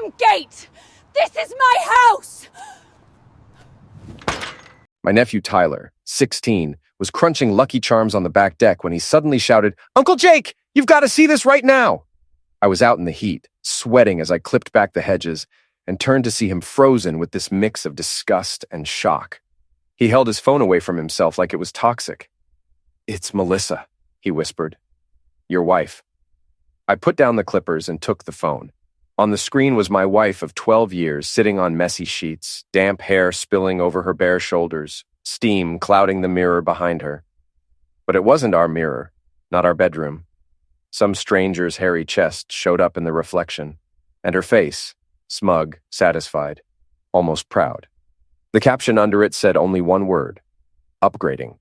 damn gate! This is my house! My nephew Tyler, 16, was crunching Lucky Charms on the back deck when he suddenly shouted, "Uncle Jake, you've got to see this right now!" I was out in the heat, sweating as I clipped back the hedges, and turned to see him frozen with this mix of disgust and shock. He held his phone away from himself like it was toxic. "It's Melissa," he whispered. "Your wife." I put down the clippers and took the phone. On the screen was my wife of 12 years sitting on messy sheets, damp hair spilling over her bare shoulders, steam clouding the mirror behind her. But it wasn't our mirror, not our bedroom. Some stranger's hairy chest showed up in the reflection, and her face, smug, satisfied, almost proud. The caption under it said only one word: upgrading.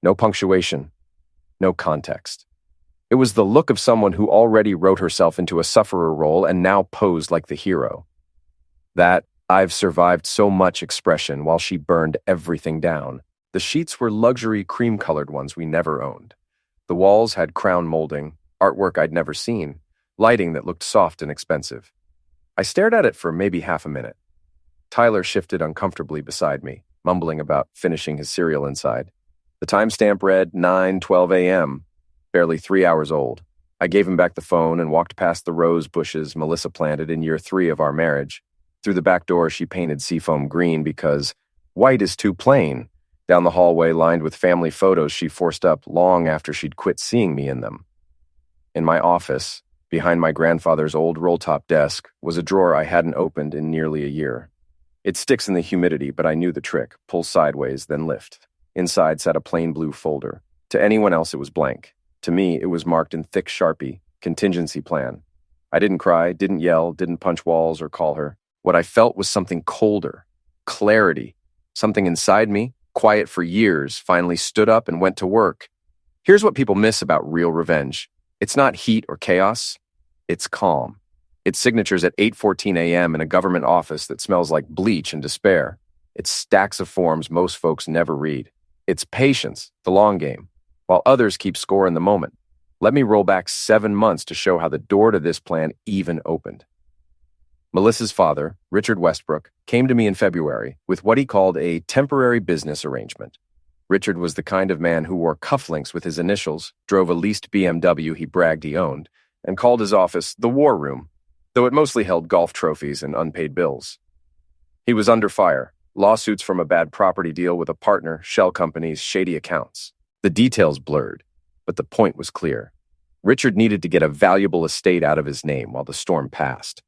No punctuation, no context. It was the look of someone who already wrote herself into a sufferer role and now posed like the hero. That "I've survived so much" expression while she burned everything down. The sheets were luxury cream-colored ones we never owned. The walls had crown molding, artwork I'd never seen, lighting that looked soft and expensive. I stared at it for maybe half a minute. Tyler shifted uncomfortably beside me, mumbling about finishing his cereal inside. The timestamp read 9:12 a.m., barely 3 hours old. I gave him back the phone and walked past the rose bushes Melissa planted in year 3 of our marriage. Through the back door, she painted seafoam green because white is too plain. Down the hallway lined with family photos she forced up long after she'd quit seeing me in them. In my office, behind my grandfather's old roll-top desk, was a drawer I hadn't opened in nearly a year. It sticks in the humidity, but I knew the trick: pull sideways, then lift. Inside sat a plain blue folder. To anyone else, it was blank. To me, it was marked in thick Sharpie, contingency plan. I didn't cry, didn't yell, didn't punch walls or call her. What I felt was something colder, clarity. Something inside me, quiet for years, finally stood up and went to work. Here's what people miss about real revenge. It's not heat or chaos. It's calm. It's signatures at 8:14 a.m. in a government office that smells like bleach and despair. It's stacks of forms most folks never read. It's patience, the long game, while others keep score in the moment. Let me roll back 7 months to show how the door to this plan even opened. Melissa's father, Richard Westbrook, came to me in February with what he called a temporary business arrangement. Richard was the kind of man who wore cufflinks with his initials, drove a leased BMW he bragged he owned, and called his office the War Room, though it mostly held golf trophies and unpaid bills. He was under fire, lawsuits from a bad property deal with a partner, shell companies, shady accounts. The details blurred, but the point was clear. Richard needed to get a valuable estate out of his name while the storm passed.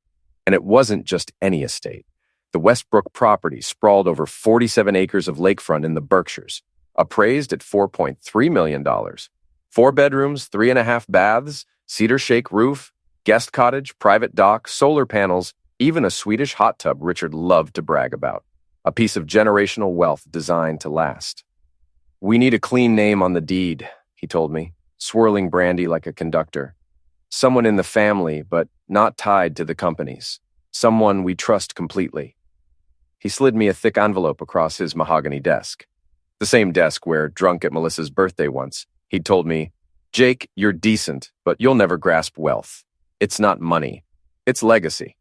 And it wasn't just any estate. The Westbrook property sprawled over 47 acres of lakefront in the Berkshires, appraised at $4.3 million. 4 bedrooms, 3.5 baths, cedar shake roof, guest cottage, private dock, solar panels, even a Swedish hot tub Richard loved to brag about. A piece of generational wealth designed to last. "We need a clean name on the deed," he told me, swirling brandy like a conductor. "Someone in the family, but not tied to the companies. Someone we trust completely." He slid me a thick envelope across his mahogany desk. The same desk where, drunk at Melissa's birthday once, he'd told me, "Jake, you're decent, but you'll never grasp wealth. It's not money. It's legacy."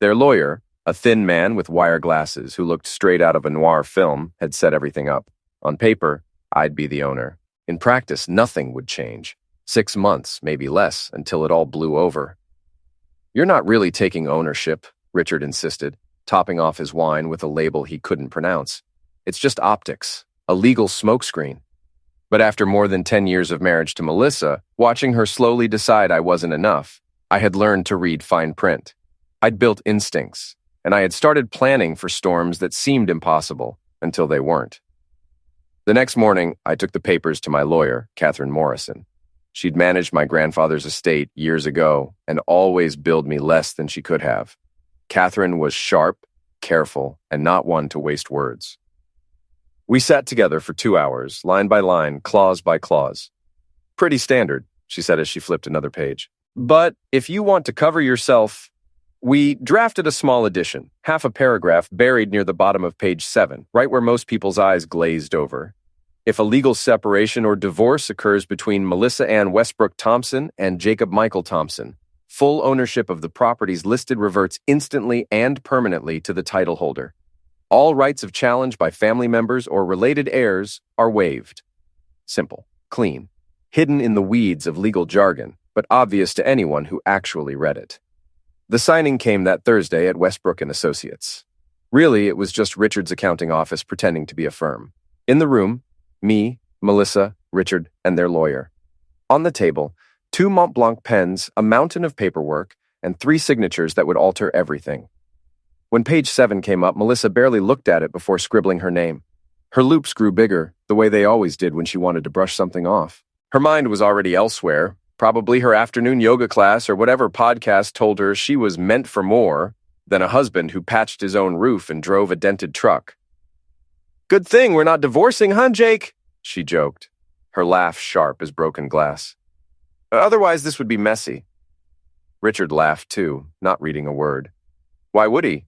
Their lawyer, a thin man with wire glasses who looked straight out of a noir film, had set everything up. On paper, I'd be the owner. In practice, nothing would change. 6 months, maybe less, until it all blew over. "You're not really taking ownership," Richard insisted, topping off his wine with a label he couldn't pronounce. "It's just optics, a legal smokescreen." But after more than 10 years of marriage to Melissa, watching her slowly decide I wasn't enough, I had learned to read fine print. I'd built instincts, and I had started planning for storms that seemed impossible until they weren't. The next morning, I took the papers to my lawyer, Catherine Morrison. She'd managed my grandfather's estate years ago and always billed me less than she could have. Catherine was sharp, careful, and not one to waste words. We sat together for 2 hours, line by line, clause by clause. "Pretty standard," she said as she flipped another page. "But if you want to cover yourself..." We drafted a small addition, half a paragraph buried near the bottom of page 7, right where most people's eyes glazed over. "If a legal separation or divorce occurs between Melissa Ann Westbrook Thompson and Jacob Michael Thompson, Full ownership of the properties listed reverts instantly and permanently to the title holder. All rights of challenge by family members or related heirs are waived. Simple, clean, hidden in the weeds of legal jargon, but obvious to anyone who actually read it. The signing came that Thursday at Westbrook & Associates. Really, it was just Richard's accounting office pretending to be a firm. In the room, me, Melissa, Richard, and their lawyer. On the table, 2 Mont Blanc pens, a mountain of paperwork, and 3 signatures that would alter everything. When page 7 came up, Melissa barely looked at it before scribbling her name. Her loops grew bigger, the way they always did when she wanted to brush something off. Her mind was already elsewhere, probably her afternoon yoga class or whatever podcast told her she was meant for more than a husband who patched his own roof and drove a dented truck. "Good thing we're not divorcing, huh, Jake?" she joked, her laugh sharp as broken glass. "Otherwise, this would be messy." Richard laughed too, not reading a word. Why would he?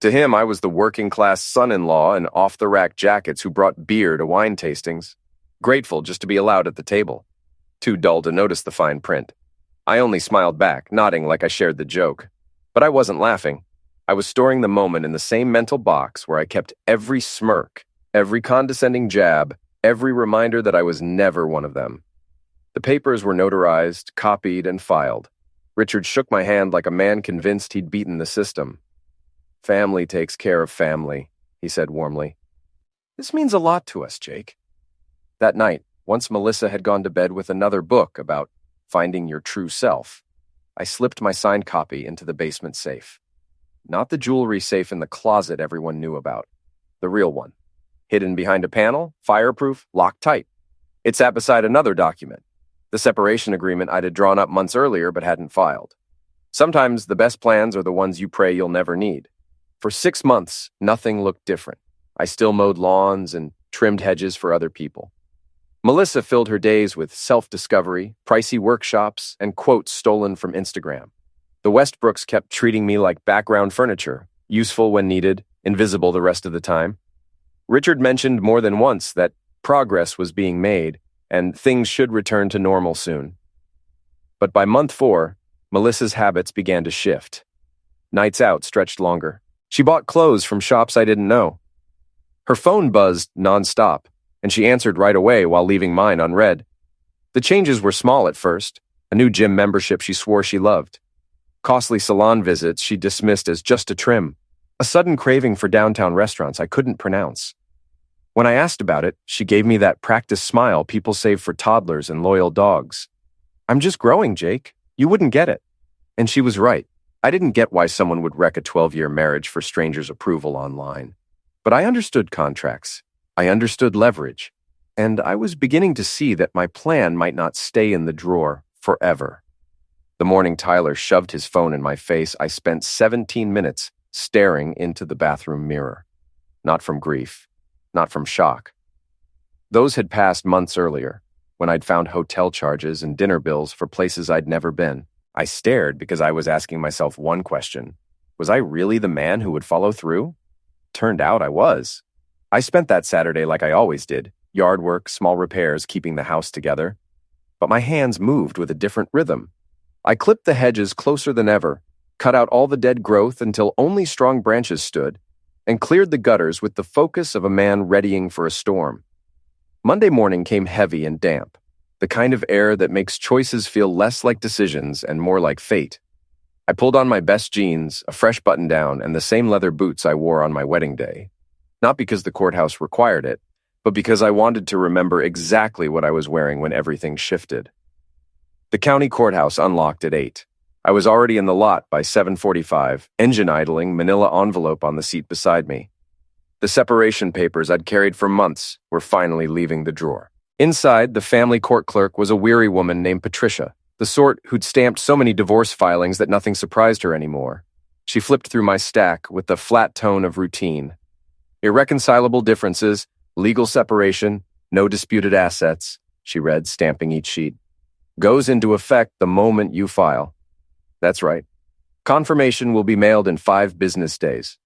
To him, I was the working-class son-in-law in off-the-rack jackets who brought beer to wine tastings, grateful just to be allowed at the table. Too dull to notice the fine print. I only smiled back, nodding like I shared the joke. But I wasn't laughing. I was storing the moment in the same mental box where I kept every smirk, every condescending jab, every reminder that I was never one of them. The papers were notarized, copied, and filed. Richard shook my hand like a man convinced he'd beaten the system. "Family takes care of family," he said warmly. "This means a lot to us, Jake." That night, once Melissa had gone to bed with another book about finding your true self, I slipped my signed copy into the basement safe. Not the jewelry safe in the closet everyone knew about. The real one. Hidden behind a panel, fireproof, locked tight. It sat beside another document. The separation agreement I'd had drawn up months earlier but hadn't filed. Sometimes the best plans are the ones you pray you'll never need. For 6 months, nothing looked different. I still mowed lawns and trimmed hedges for other people. Melissa filled her days with self-discovery, pricey workshops, and quotes stolen from Instagram. The Westbrooks kept treating me like background furniture, useful when needed, invisible the rest of the time. Richard mentioned more than once that progress was being made, and things should return to normal soon. But by month 4, Melissa's habits began to shift. Nights out stretched longer. She bought clothes from shops I didn't know. Her phone buzzed nonstop, and she answered right away while leaving mine unread. The changes were small at first, a new gym membership she swore she loved. Costly salon visits she dismissed as just a trim, a sudden craving for downtown restaurants I couldn't pronounce. When I asked about it, she gave me that practiced smile people save for toddlers and loyal dogs. "I'm just growing, Jake. You wouldn't get it." And she was right. I didn't get why someone would wreck a 12-year marriage for strangers' approval online. But I understood contracts. I understood leverage. And I was beginning to see that my plan might not stay in the drawer forever. The morning Tyler shoved his phone in my face, I spent 17 minutes staring into the bathroom mirror. Not from grief. Not from shock. Those had passed months earlier, when I'd found hotel charges and dinner bills for places I'd never been. I stared because I was asking myself one question. Was I really the man who would follow through? Turned out I was. I spent that Saturday like I always did, yard work, small repairs, keeping the house together. But my hands moved with a different rhythm. I clipped the hedges closer than ever, cut out all the dead growth until only strong branches stood, and cleared the gutters with the focus of a man readying for a storm. Monday morning came heavy and damp, the kind of air that makes choices feel less like decisions and more like fate. I pulled on my best jeans, a fresh button-down, and the same leather boots I wore on my wedding day. Not because the courthouse required it, but because I wanted to remember exactly what I was wearing when everything shifted. The county courthouse unlocked at 8. I was already in the lot by 7:45, engine idling, manila envelope on the seat beside me. The separation papers I'd carried for months were finally leaving the drawer. Inside, the family court clerk was a weary woman named Patricia, the sort who'd stamped so many divorce filings that nothing surprised her anymore. She flipped through my stack with the flat tone of routine. "Irreconcilable differences, legal separation, no disputed assets," she read, stamping each sheet. "Goes into effect the moment you file." That's right. Confirmation will be mailed in 5 business days.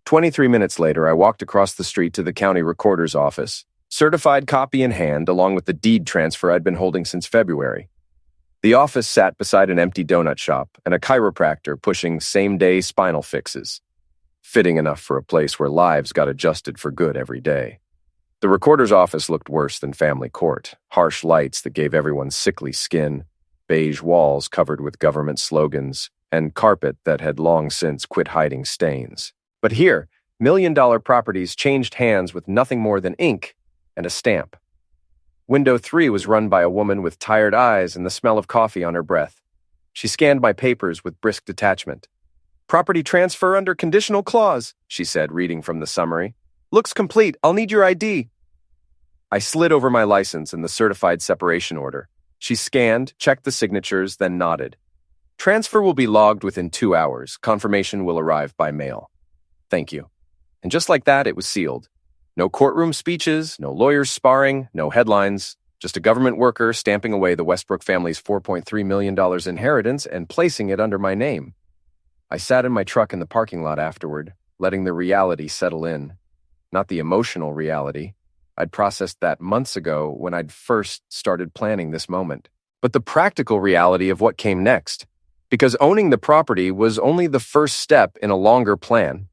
23 minutes later, I walked across the street to the county recorder's office, certified copy in hand along with the deed transfer I'd been holding since February. The office sat beside an empty donut shop and a chiropractor pushing same-day spinal fixes. Fitting enough for a place where lives got adjusted for good every day. The recorder's office looked worse than family court. Harsh lights that gave everyone sickly skin, beige walls covered with government slogans, and carpet that had long since quit hiding stains. But here, million-dollar properties changed hands with nothing more than ink and a stamp. Window 3 was run by a woman with tired eyes and the smell of coffee on her breath. She scanned my papers with brisk detachment. "Property transfer under conditional clause," she said, reading from the summary. "Looks complete. I'll need your ID." I slid over my license and the certified separation order. She scanned, checked the signatures, then nodded. "Transfer will be logged within 2 hours. Confirmation will arrive by mail." "Thank you." And just like that, it was sealed. No courtroom speeches, no lawyers sparring, no headlines, just a government worker stamping away the Westbrook family's $4.3 million inheritance and placing it under my name. I sat in my truck in the parking lot afterward, letting the reality settle in. Not the emotional reality. I'd processed that months ago when I'd first started planning this moment. But the practical reality of what came next. Because owning the property was only the first step in a longer plan.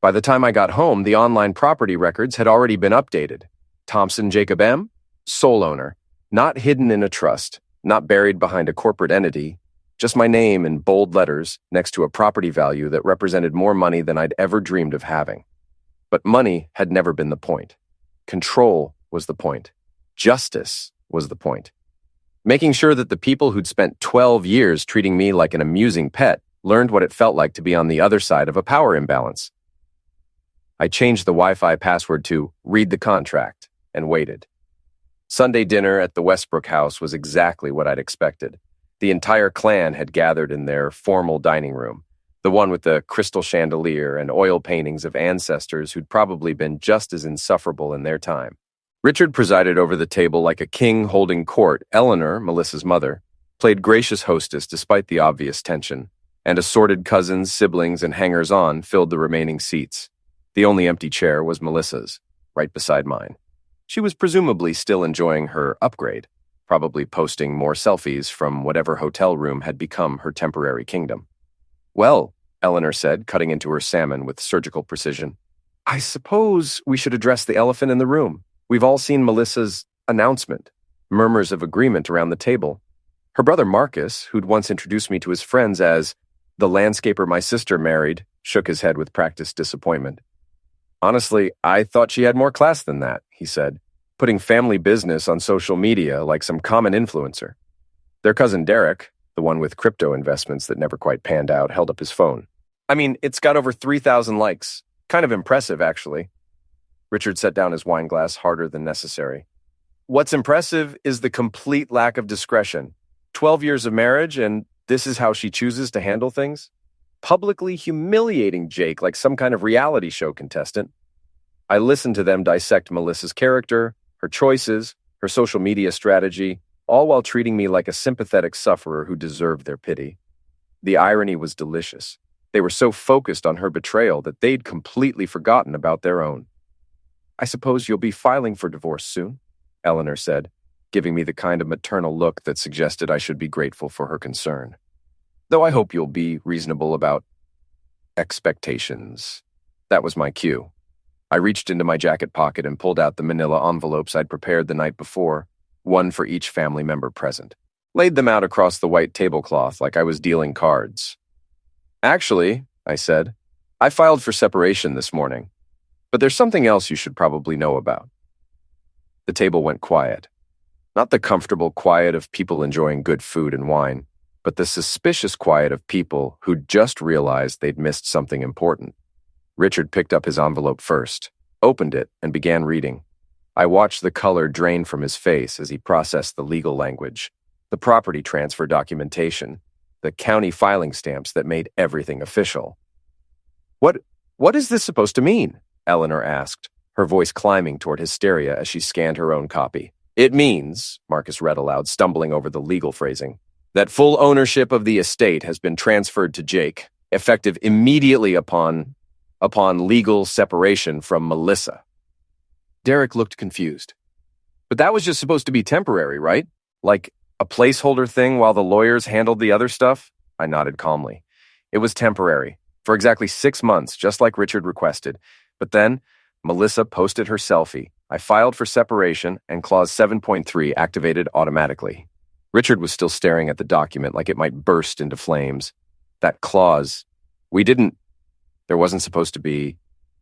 By the time I got home, the online property records had already been updated. Thompson Jacob M., sole owner, not hidden in a trust, not buried behind a corporate entity, just my name in bold letters next to a property value that represented more money than I'd ever dreamed of having. But money had never been the point. Control was the point. Justice was the point. Making sure that the people who'd spent 12 years treating me like an amusing pet learned what it felt like to be on the other side of a power imbalance. I changed the Wi-Fi password to "read the contract" and waited. Sunday dinner at the Westbrook house was exactly what I'd expected. The entire clan had gathered in their formal dining room, the one with the crystal chandelier and oil paintings of ancestors who'd probably been just as insufferable in their time. Richard presided over the table like a king holding court. Eleanor, Melissa's mother, played gracious hostess despite the obvious tension, and assorted cousins, siblings, and hangers-on filled the remaining seats. The only empty chair was Melissa's, right beside mine. She was presumably still enjoying her upgrade, probably posting more selfies from whatever hotel room had become her temporary kingdom. "Well," Eleanor said, cutting into her salmon with surgical precision, "I suppose we should address the elephant in the room. We've all seen Melissa's announcement." Murmurs of agreement around the table. Her brother Marcus, who'd once introduced me to his friends as the landscaper my sister married, shook his head with practiced disappointment. "Honestly, I thought she had more class than that," he said, putting family business on social media like some common influencer. Their cousin Derek, the one with crypto investments that never quite panned out, held up his phone. "I mean, it's got over 3,000 likes. Kind of impressive, actually." Richard set down his wine glass harder than necessary. "What's impressive is the complete lack of discretion. 12 years of marriage, and this is how she chooses to handle things? Publicly humiliating Jake like some kind of reality show contestant." I listened to them dissect Melissa's character, her choices, her social media strategy, all while treating me like a sympathetic sufferer who deserved their pity. The irony was delicious. They were so focused on her betrayal that they'd completely forgotten about their own. "I suppose you'll be filing for divorce soon," Eleanor said, giving me the kind of maternal look that suggested I should be grateful for her concern. "Though I hope you'll be reasonable about expectations." That was my cue. I reached into my jacket pocket and pulled out the manila envelopes I'd prepared the night before, one for each family member present. Laid them out across the white tablecloth like I was dealing cards. "Actually," I said, "I filed for separation this morning. But there's something else you should probably know about." The table went quiet. Not the comfortable quiet of people enjoying good food and wine, but the suspicious quiet of people who'd just realized they'd missed something important. Richard picked up his envelope first, opened it, and began reading. I watched the color drain from his face as he processed the legal language, the property transfer documentation, the county filing stamps that made everything official. What is this supposed to mean?" Eleanor asked, her voice climbing toward hysteria as she scanned her own copy. "It means," Marcus read aloud, stumbling over the legal phrasing, "that full ownership of the estate has been transferred to Jake, effective immediately upon legal separation from Melissa." Derek looked confused. "But that was just supposed to be temporary, right? Like, A placeholder thing while the lawyers handled the other stuff? I nodded calmly. It was temporary, for exactly 6 months, just like Richard requested. But then, Melissa posted her selfie. I filed for separation, and Clause 7.3 activated automatically. Richard was still staring at the document like it might burst into flames. That clause. There wasn't supposed to be.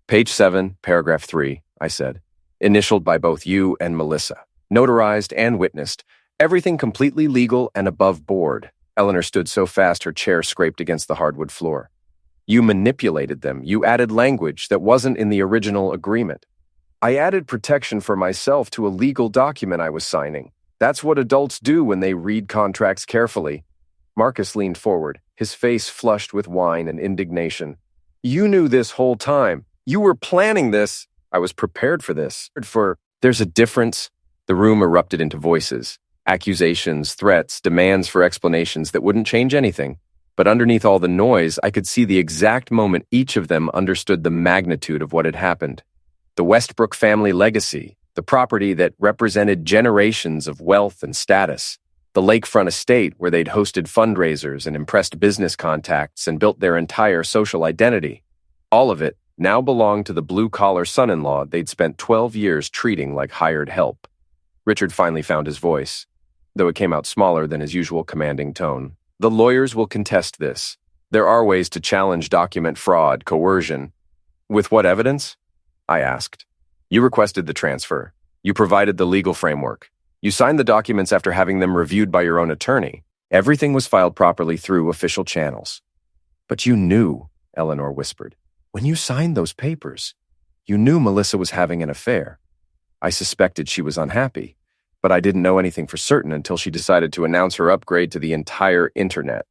Page 7, paragraph 3, I said. Initialed by both you and Melissa. Notarized and witnessed. Everything completely legal and above board. Eleanor stood so fast her chair scraped against the hardwood floor. You manipulated them. You added language that wasn't in the original agreement. I added protection for myself to a legal document I was signing. That's what adults do when they read contracts carefully. Marcus leaned forward, his face flushed with wine and indignation. You knew this whole time. You were planning this. I was prepared for this. There's a difference. The room erupted into voices. Accusations, threats, demands for explanations that wouldn't change anything. But underneath all the noise, I could see the exact moment each of them understood the magnitude of what had happened. The Westbrook family legacy, the property that represented generations of wealth and status, the lakefront estate where they'd hosted fundraisers and impressed business contacts and built their entire social identity. All of it now belonged to the blue-collar son-in-law they'd spent 12 years treating like hired help. Richard finally found his voice, though it came out smaller than his usual commanding tone. The lawyers will contest this. There are ways to challenge document fraud, coercion. With what evidence? I asked. You requested the transfer. You provided the legal framework. You signed the documents after having them reviewed by your own attorney. Everything was filed properly through official channels. But you knew, Eleanor whispered. When you signed those papers, you knew Melissa was having an affair. I suspected she was unhappy, but I didn't know anything for certain until she decided to announce her upgrade to the entire internet.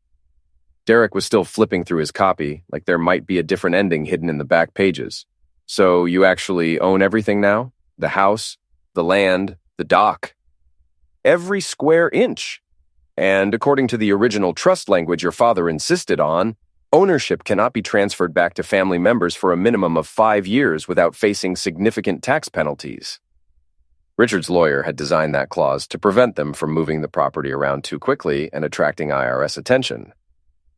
Derek was still flipping through his copy, like there might be a different ending hidden in the back pages. So you actually own everything now? The house, the land, the dock? Every square inch. And according to the original trust language your father insisted on, ownership cannot be transferred back to family members for a minimum of 5 years without facing significant tax penalties. Richard's lawyer had designed that clause to prevent them from moving the property around too quickly and attracting IRS attention.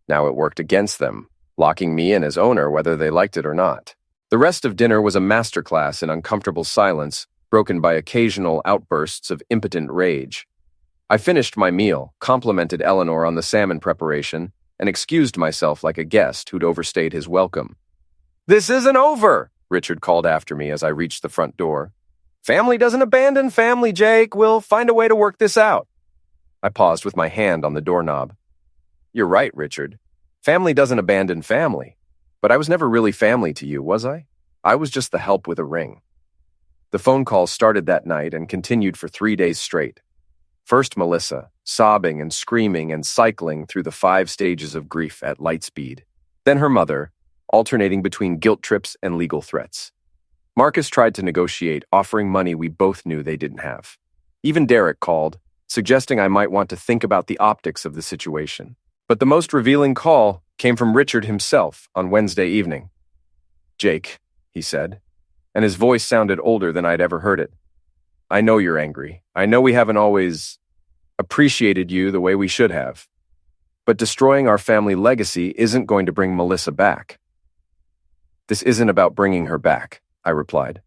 Now it worked against them, locking me in as owner whether they liked it or not. The rest of dinner was a masterclass in uncomfortable silence, broken by occasional outbursts of impotent rage. I finished my meal, complimented Eleanor on the salmon preparation, and excused myself like a guest who'd overstayed his welcome. "This isn't over," Richard called after me as I reached the front door. "Family doesn't abandon family, Jake. We'll find a way to work this out." I paused with my hand on the doorknob. You're right, Richard. Family doesn't abandon family. But I was never really family to you, was I? I was just the help with a ring. The phone calls started that night and continued for 3 days straight. First Melissa, sobbing and screaming and cycling through the 5 stages of grief at light speed. Then her mother, alternating between guilt trips and legal threats. Marcus tried to negotiate, offering money we both knew they didn't have. Even Derek called, suggesting I might want to think about the optics of the situation. But the most revealing call came from Richard himself on Wednesday evening. "Jake," he said, and his voice sounded older than I'd ever heard it. "I know you're angry. I know we haven't always appreciated you the way we should have. But destroying our family legacy isn't going to bring Melissa back." "This isn't about bringing her back," I replied.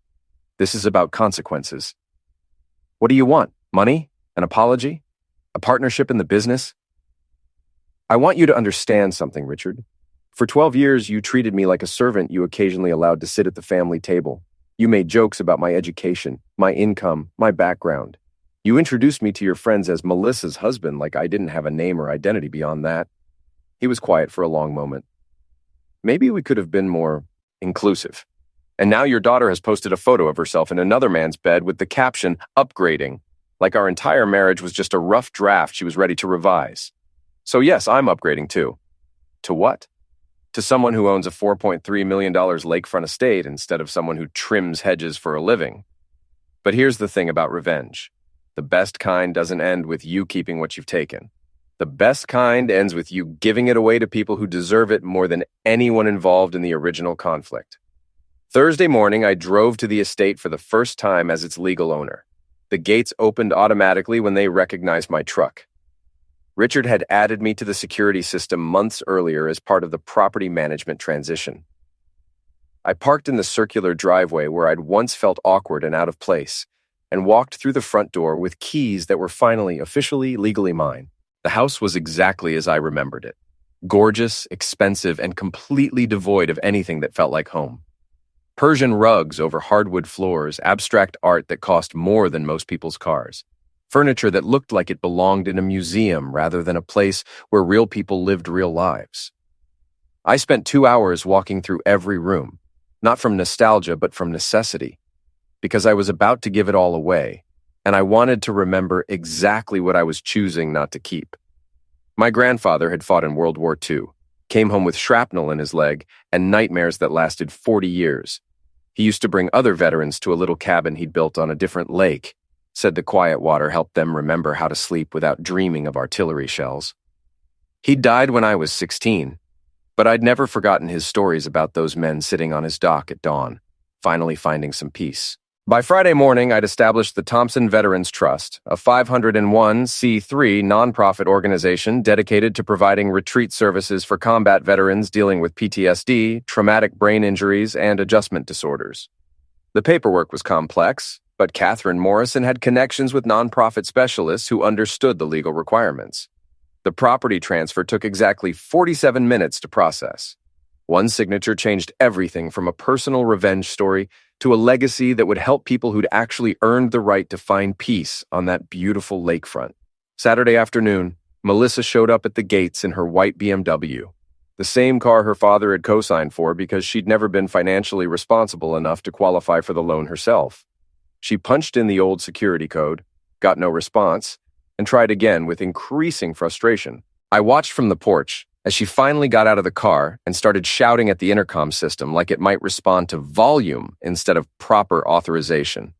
"This is about consequences." "What do you want? Money? An apology? A partnership in the business?" "I want you to understand something, Richard. For 12 years, you treated me like a servant you occasionally allowed to sit at the family table. You made jokes about my education, my income, my background. You introduced me to your friends as Melissa's husband like I didn't have a name or identity beyond that." He was quiet for a long moment. "Maybe we could have been more inclusive. And now your daughter has posted a photo of herself in another man's bed with the caption, 'Upgrading,' like our entire marriage was just a rough draft she was ready to revise. So yes, I'm upgrading too. To what? To someone who owns a $4.3 million lakefront estate instead of someone who trims hedges for a living. But here's the thing about revenge. The best kind doesn't end with you keeping what you've taken. The best kind ends with you giving it away to people who deserve it more than anyone involved in the original conflict." Thursday morning, I drove to the estate for the first time as its legal owner. The gates opened automatically when they recognized my truck. Richard had added me to the security system months earlier as part of the property management transition. I parked in the circular driveway where I'd once felt awkward and out of place, and walked through the front door with keys that were finally officially legally mine. The house was exactly as I remembered it. Gorgeous, expensive, and completely devoid of anything that felt like home. Persian rugs over hardwood floors, abstract art that cost more than most people's cars. Furniture that looked like it belonged in a museum rather than a place where real people lived real lives. I spent 2 hours walking through every room, not from nostalgia but from necessity, because I was about to give it all away, and I wanted to remember exactly what I was choosing not to keep. My grandfather had fought in World War II, came home with shrapnel in his leg and nightmares that lasted 40 years. He used to bring other veterans to a little cabin he'd built on a different lake, said the quiet water helped them remember how to sleep without dreaming of artillery shells. He died when I was 16, but I'd never forgotten his stories about those men sitting on his dock at dawn, finally finding some peace. By Friday morning, I'd established the Thompson Veterans Trust, a 501c3 nonprofit organization dedicated to providing retreat services for combat veterans dealing with PTSD, traumatic brain injuries, and adjustment disorders. The paperwork was complex, but Catherine Morrison had connections with nonprofit specialists who understood the legal requirements. The property transfer took exactly 47 minutes to process. One signature changed everything from a personal revenge story to a legacy that would help people who'd actually earned the right to find peace on that beautiful lakefront. Saturday afternoon, Melissa showed up at the gates in her white BMW, the same car her father had co-signed for because she'd never been financially responsible enough to qualify for the loan herself. She punched in the old security code, got no response, and tried again with increasing frustration. I watched from the porch as she finally got out of the car and started shouting at the intercom system like it might respond to volume instead of proper authorization.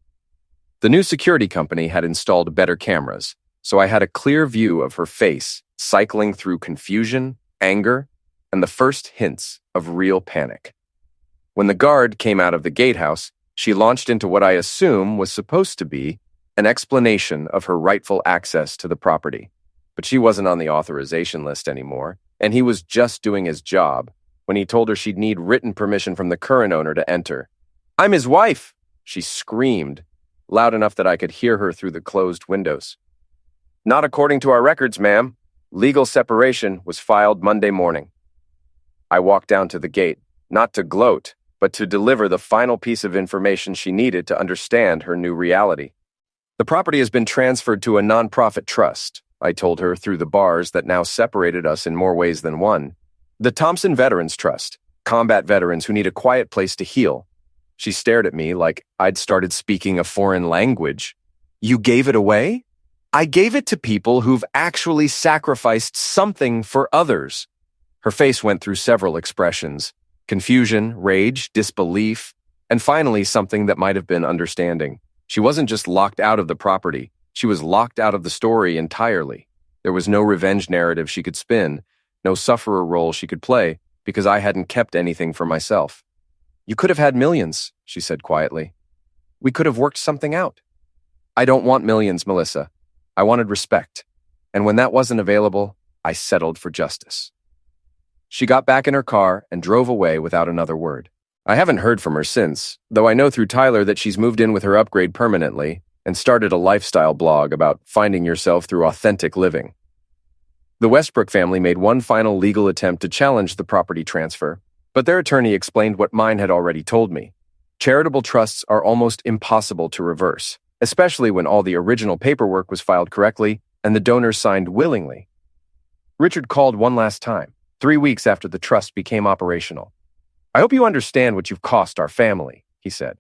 The new security company had installed better cameras, so I had a clear view of her face cycling through confusion, anger, and the first hints of real panic. When the guard came out of the gatehouse, she launched into what I assume was supposed to be an explanation of her rightful access to the property. But she wasn't on the authorization list anymore, and he was just doing his job when he told her she'd need written permission from the current owner to enter. "I'm his wife!" she screamed, loud enough that I could hear her through the closed windows. "Not according to our records, ma'am. Legal separation was filed Monday morning." I walked down to the gate, not to gloat, but to deliver the final piece of information she needed to understand her new reality. "The property has been transferred to a nonprofit trust," I told her through the bars that now separated us in more ways than one. "The Thompson Veterans Trust, combat veterans who need a quiet place to heal." She stared at me like I'd started speaking a foreign language. "You gave it away?" "I gave it to people who've actually sacrificed something for others." Her face went through several expressions: confusion, rage, disbelief, and finally something that might have been understanding. She wasn't just locked out of the property. She was locked out of the story entirely. There was no revenge narrative she could spin, no sufferer role she could play, because I hadn't kept anything for myself. "You could have had millions," she said quietly. "We could have worked something out." "I don't want millions, Melissa. I wanted respect. And when that wasn't available, I settled for justice." She got back in her car and drove away without another word. I haven't heard from her since, though I know through Tyler that she's moved in with her upgrade permanently and started a lifestyle blog about finding yourself through authentic living. The Westbrook family made one final legal attempt to challenge the property transfer, but their attorney explained what mine had already told me. Charitable trusts are almost impossible to reverse, especially when all the original paperwork was filed correctly and the donors signed willingly. Richard called one last time, 3 weeks after the trust became operational. "I hope you understand what you've cost our family," he said.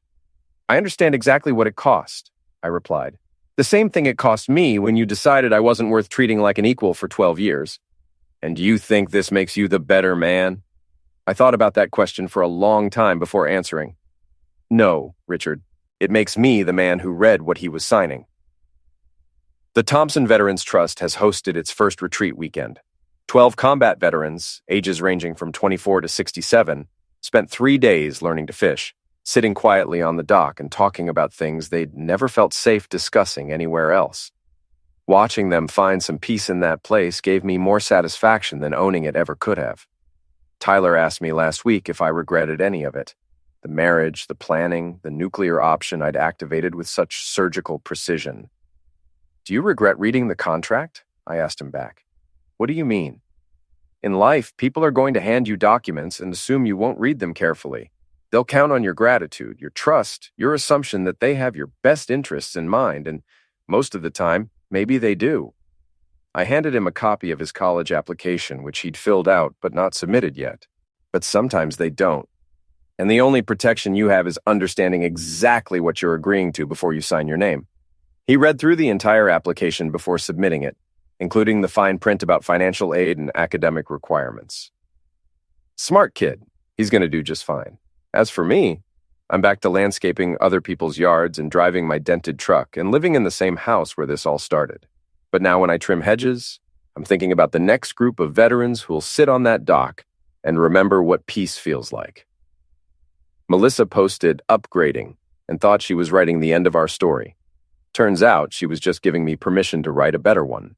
"I understand exactly what it cost," I replied. "The same thing it cost me when you decided I wasn't worth treating like an equal for 12 years. And you think this makes you the better man?" I thought about that question for a long time before answering. "No, Richard. It makes me the man who read what he was signing." The Thompson Veterans Trust has hosted its first retreat weekend. 12 combat veterans, ages ranging from 24 to 67, spent 3 days learning to fish, sitting quietly on the dock and talking about things they'd never felt safe discussing anywhere else. Watching them find some peace in that place gave me more satisfaction than owning it ever could have. Tyler asked me last week if I regretted any of it. The marriage, the planning, the nuclear option I'd activated with such surgical precision. "Do you regret reading the contract?" I asked him back. "What do you mean?" "In life, people are going to hand you documents and assume you won't read them carefully. They'll count on your gratitude, your trust, your assumption that they have your best interests in mind, and most of the time, maybe they do." I handed him a copy of his college application, which he'd filled out but not submitted yet. But sometimes they don't. And the only protection you have is understanding exactly what you're agreeing to before you sign your name. He read through the entire application before submitting it, including the fine print about financial aid and academic requirements. Smart kid. He's going to do just fine. As for me, I'm back to landscaping other people's yards and driving my dented truck and living in the same house where this all started. But now when I trim hedges, I'm thinking about the next group of veterans who'll sit on that dock and remember what peace feels like. Melissa posted upgrading and thought she was writing the end of our story. Turns out she was just giving me permission to write a better one.